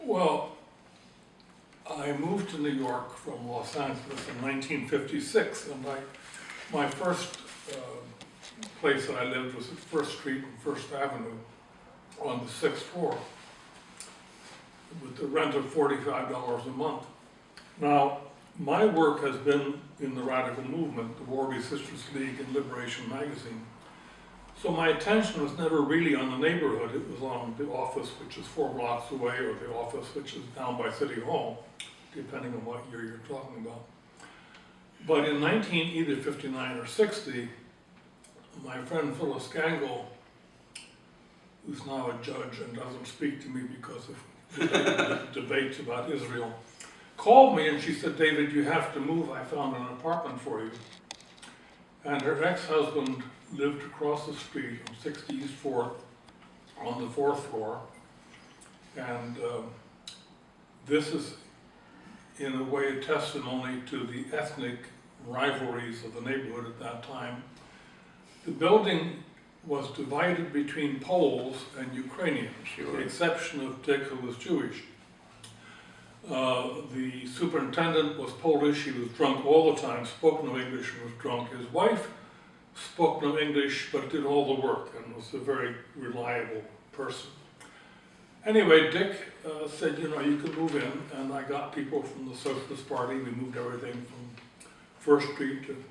Well, I moved to New York from Los Angeles in 1956, and my first place that I lived was at First Street and First Avenue on the 6th floor with the rent of $45 a month. Now, my work has been in the radical movement, the Warby Sisters League and Liberation Magazine. So my attention was never really on the neighborhood, it was on the office, which is 4 blocks away, or the office, which is down by City Hall, depending on what year you're talking about. But in either 59 or 60, my friend Phyllis Gangle, who's now a judge and doesn't speak to me because of debates about Israel, called me and she said, "David, you have to move, I found an apartment for you." And her ex-husband lived across the street on 60 East 4th on the 4th floor. And this is, in a way, a testimony to the ethnic rivalries of the neighborhood at that time. The building was divided between Poles and Ukrainians, with the exception of Dick, who was Jewish. The superintendent was Polish, he was drunk all the time, spoke no English and was drunk. His wife spoke no English but did all the work and was a very reliable person. Anyway, Dick said, you know, you can move in, and I got people from the Socialist Party. We moved everything from First Street to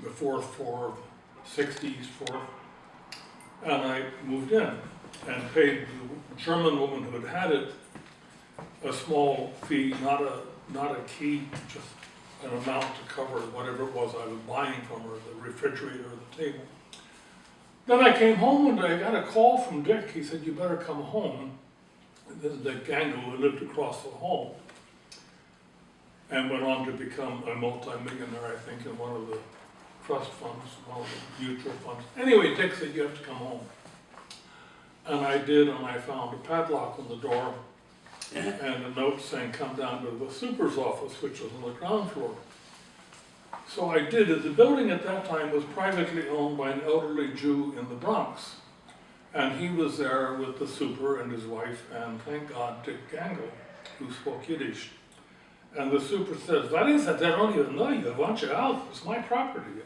the 4th floor, 60 East 4th, and I moved in and paid the German woman who had it a small fee, not a key, just an amount to cover whatever it was I was buying from her, the refrigerator or the table. Then I came home one day, I got a call from Dick. He said, "You better come home." And this is Dick Gangle, who lived across the hall and went on to become a multi-millionaire, I think, in one of the trust funds, one of the mutual funds. Anyway, Dick said, "You have to come home." And I did, and I found a padlock on the door and a note saying, "Come down to the super's office," which was on the ground floor. So I did it. The building at that time was privately owned by an elderly Jew in the Bronx. And he was there with the super and his wife, and thank God, Dick Gangle, who spoke Yiddish. And the super says, "What is that? I don't even know you. I want you out. It's my property.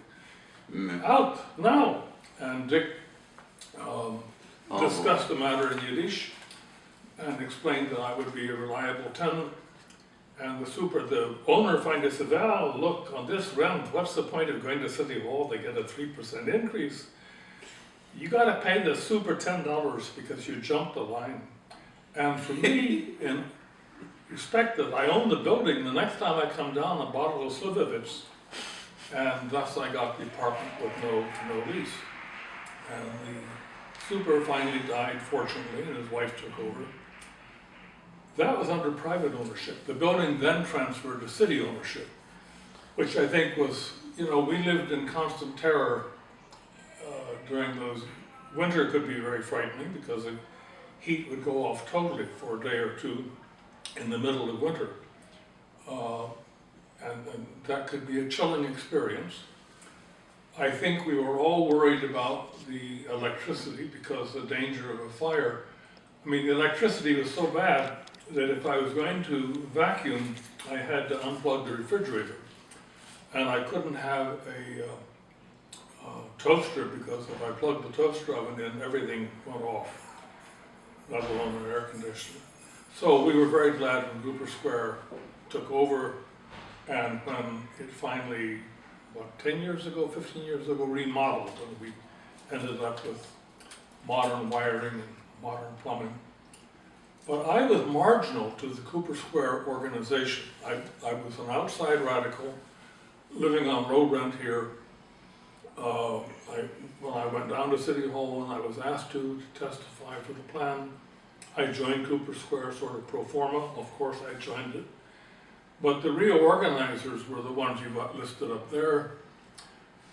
Out, now." And Dick discussed the matter in Yiddish and explained that I would be a reliable tenant. And the owner finally said, "Well, look, on this rent, what's the point of going to City Hall? They get a 3% increase. You got to pay the super $10 because you jumped the line." And for me, in respect that I own the building, the next time I come down, a bottle of Slivovitz, and thus I got the apartment with no lease. And the super finally died, fortunately, and his wife took over. That was under private ownership. The building then transferred to city ownership, which I think was, you know, we lived in constant terror during those. Winter could be very frightening because the heat would go off totally for a day or two in the middle of winter. And that could be a chilling experience. I think we were all worried about the electricity because the danger of a fire. I mean, the electricity was so bad that if I was going to vacuum, I had to unplug the refrigerator. And I couldn't have a toaster because if I plugged the toaster oven in, everything went off, let alone an air conditioner. So we were very glad when Cooper Square took over, and when it finally, 10 years ago, 15 years ago, remodeled, and we ended up with modern wiring and modern plumbing. But I was marginal to the Cooper Square organization. I was an outside radical living on road rent here. When I went down to City Hall and I was asked to testify for the plan, I joined Cooper Square sort of pro forma. Of course, I joined it. But the real organizers were the ones you got listed up there.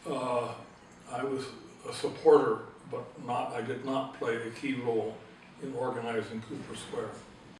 I was a supporter, but I did not play a key role in organizing Cooper Square.